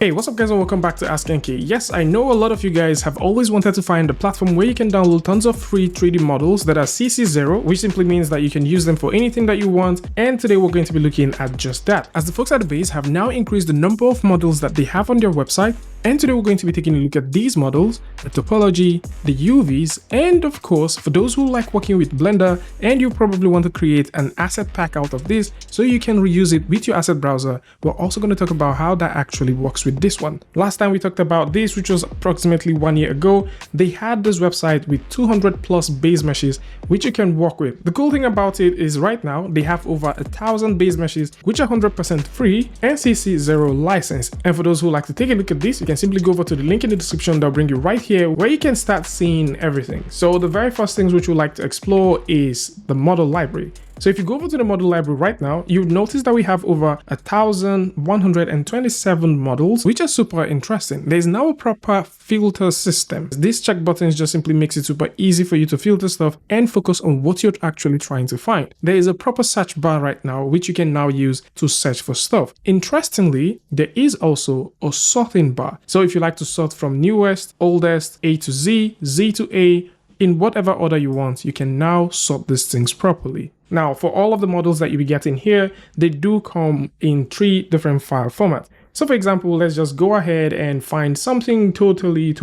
Hey, what's up guys and welcome back to askNK. Yes, I know a lot of you guys have always wanted to find a platform where you can download tons of free 3D models that are CC0, which simply means that you can use them for anything that you want, and today we're going to be looking at just that, as the folks at the base have now increased the number of models that they have on their website. And today we're going to be taking a look at these models, the topology, the UVs, and of course, for those who like working with Blender and you probably want to create an asset pack out of this so you can reuse it with your asset browser, we're also going to talk about how that actually works with this one. Last time we talked about this, which was approximately 1 year ago, they had this website with 200 plus base meshes which you can work with. The cool thing about it is right now they have over 1,000 base meshes which are 100% free and CC0 licensed. And for those who like to take a look at this, you can simply go over to the link in the description that'll bring you right here where you can start seeing everything. So the very first things which we'd like to explore is the model library. So if you go over to the model library right now, you'll notice that we have over 1,127 models, which are super interesting. There's now a proper filter system. This check buttons just simply makes it super easy for you to filter stuff and focus on what you're actually trying to find. There is a proper search bar right now, which you can now use to search for stuff. Interestingly, there is also a sorting bar. So if you like to sort from newest, oldest, A to Z, Z to A, in whatever order you want, you can now sort these things properly. Now, for all of the models that you'll be getting here, they do come in 3 different file formats. So for example, let's just go ahead and find something totally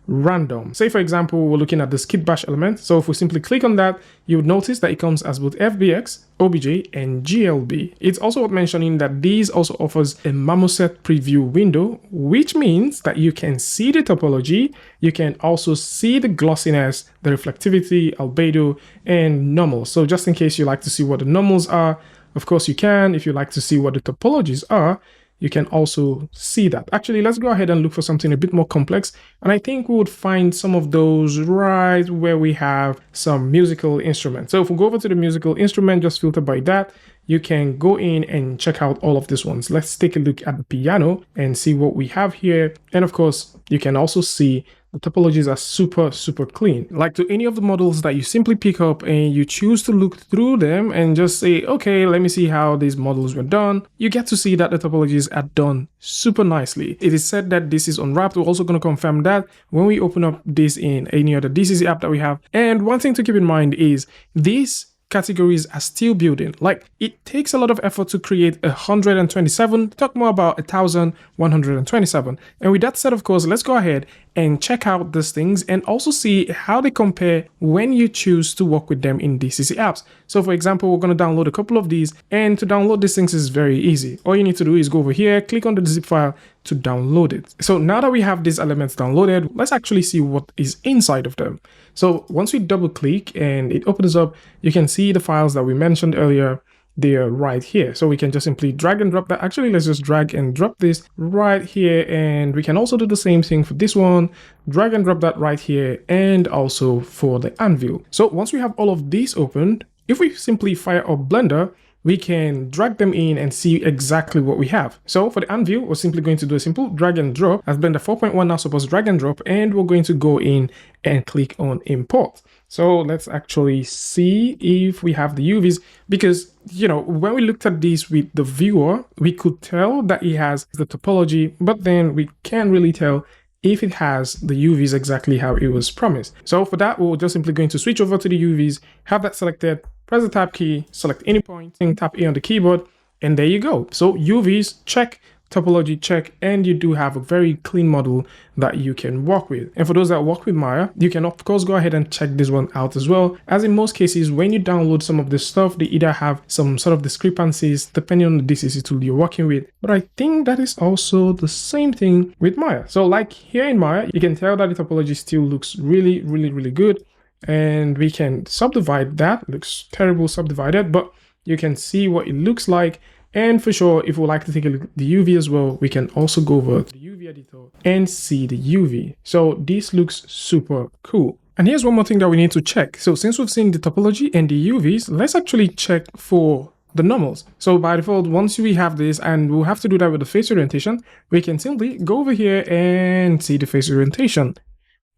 random. Say for example, we're looking at the skid bash element. So if we simply click on that, you would notice that it comes as both FBX, OBJ, and GLB. It's also worth mentioning that these also offers a marmoset preview window, which means that you can see the topology, you can also see the glossiness, the reflectivity, albedo, and normals. So just in case you like to see what the normals are, of course you can. If you like to see what the topologies are, you can also see that. Actually, let's go ahead and look for something a bit more complex. And I think we would find some of those right where we have some musical instruments. So if we go over to the musical instrument, just filter by that, you can go in and check out all of these ones. Let's take a look at the piano and see what we have here. And of course, you can also see the topologies are super clean. Like to any of the models that you simply pick up and you choose to look through them and just say, okay, let me see how these models were done. You get to see that the topologies are done super nicely. It is said that this is unwrapped. We're also going to confirm that when we open up this in any other DCC app that we have. And one thing to keep in mind is these categories are still building. Like it takes a lot of effort to create 127, talk more about 1,127. And with that said, of course, let's go ahead and check out these things and also see how they compare when you choose to work with them in DCC apps. So for example, we're going to download a couple of these, and to download these things is very easy. All you need to do is go over here, click on the zip file to download it. So now that we have these elements downloaded, let's actually see what is inside of them. So once we double click and it opens up, you can see the files that we mentioned earlier. They're right here. So we can just simply drag and drop that. Actually, let's just drag and drop this right here. And we can also do the same thing for this one. Drag and drop that right here. And also for the anvil. So once we have all of these opened, if we simply fire up Blender, we can drag them in and see exactly what we have. So for the anvil, we're simply going to do a simple drag and drop, as Blender 4.1 now supports drag and drop, and we're going to go in and click on import. So let's actually see if we have the UVs, because, you know, when we looked at this with the viewer, we could tell that it has the topology, but then we can't really tell if it has the UVs exactly how it was promised. So for that, we're just simply going to switch over to the UVs, have that selected, press the tab key, select any point, and tap A on the keyboard, and there you go. So UVs, check, topology, check, and you do have a very clean model that you can work with. And for those that work with Maya, you can of course go ahead and check this one out as well, as in most cases, when you download some of this stuff, they either have some sort of discrepancies depending on the DCC tool you're working with. But I think that is also the same thing with Maya. So like here in Maya, you can tell that the topology still looks really good. And we can subdivide that. It looks terrible subdivided, but you can see what it looks like. And for sure, if we like to take a look at the UV as well, we can also go over to the UV editor and see the UV. So this looks super cool. And here's one more thing that we need to check. So since we've seen the topology and the UVs, let's actually check for the normals. So by default, once we have this, and we'll have to do that with the face orientation, we can simply go over here and see the face orientation.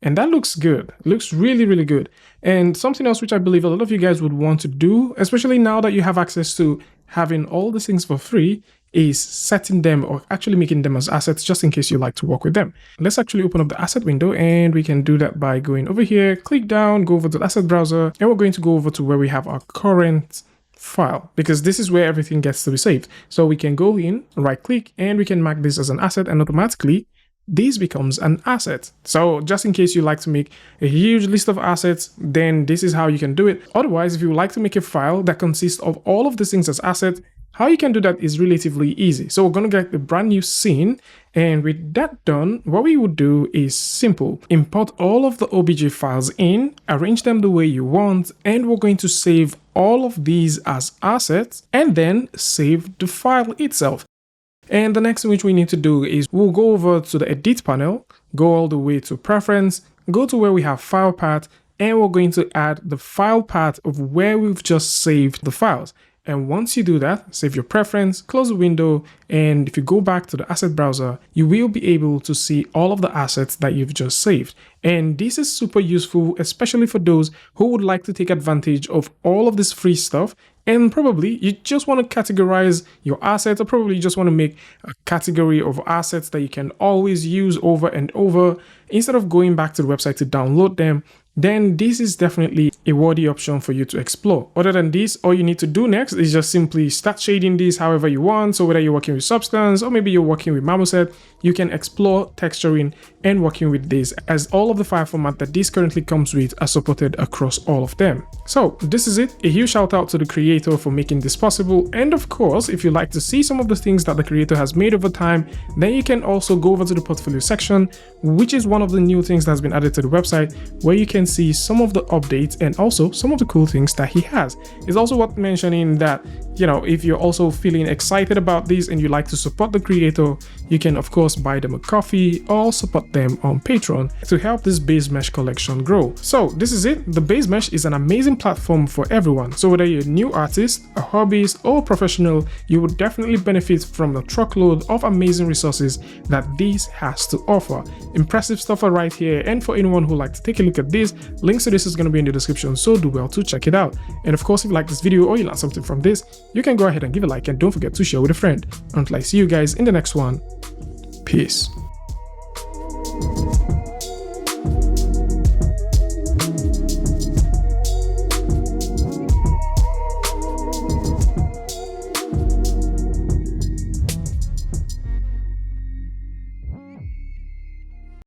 And that looks good. It looks really good. And something else which I believe a lot of you guys would want to do, especially now that you have access to having all these things for free, is setting them or actually making them as assets just in case you like to work with them. Let's actually open up the asset window, and we can do that by going over here, click down, go over to the asset browser, and we're going to go over to where we have our current file, because this is where everything gets to be saved. So we can go in, right click, and we can mark this as an asset, and automatically this becomes an asset. So just in case you like to make a huge list of assets, then this is how you can do it. Otherwise, if you would like to make a file that consists of all of these things as assets, how you can do that is relatively easy. So we're going to get a brand new scene, and with that done, what we would do is simple. Import all of the OBJ files in, arrange them the way you want, and we're going to save all of these as assets, and then save the file itself. And the next thing which we need to do is we'll go over to the edit panel, go all the way to preference, go to where we have file path, and we're going to add the file path of where we've just saved the files. And once you do that, save your preference, close the window, and if you go back to the asset browser, you will be able to see all of the assets that you've just saved. And this is super useful, especially for those who would like to take advantage of all of this free stuff. And probably you just want to categorize your assets, or probably you just want to make a category of assets that you can always use over and over instead of going back to the website to download them. Then this is definitely a worthy option for you to explore. Other than this, all you need to do next is just simply start shading this however you want. So whether you're working with Substance or maybe you're working with Marmoset, you can explore texturing and working with this, as all of the file format that this currently comes with are supported across all of them. So this is it. A huge shout out to the creator for making this possible. And of course, if you like to see some of the things that the creator has made over time, then you can also go over to the portfolio section, which is one of the new things that's been added to the website, where you can see some of the updates and also some of the cool things that he has. It's also worth mentioning that, if you're also feeling excited about this and you like to support the creator, you can of course buy them a coffee or support them on Patreon to help this base mesh collection grow. So this is it. The base mesh is an amazing platform for everyone. So whether you're a new artist, a hobbyist, or a professional, you would definitely benefit from the truckload of amazing resources that this has to offer. Impressive stuff are right here, and for anyone who would like to take a look at this, links to this is going to be in the description, so do well to check it out. And of course, if you like this video or you learned something from this, you can go ahead and give a like, and don't forget to share with a friend. Until I see you guys in the next one, peace.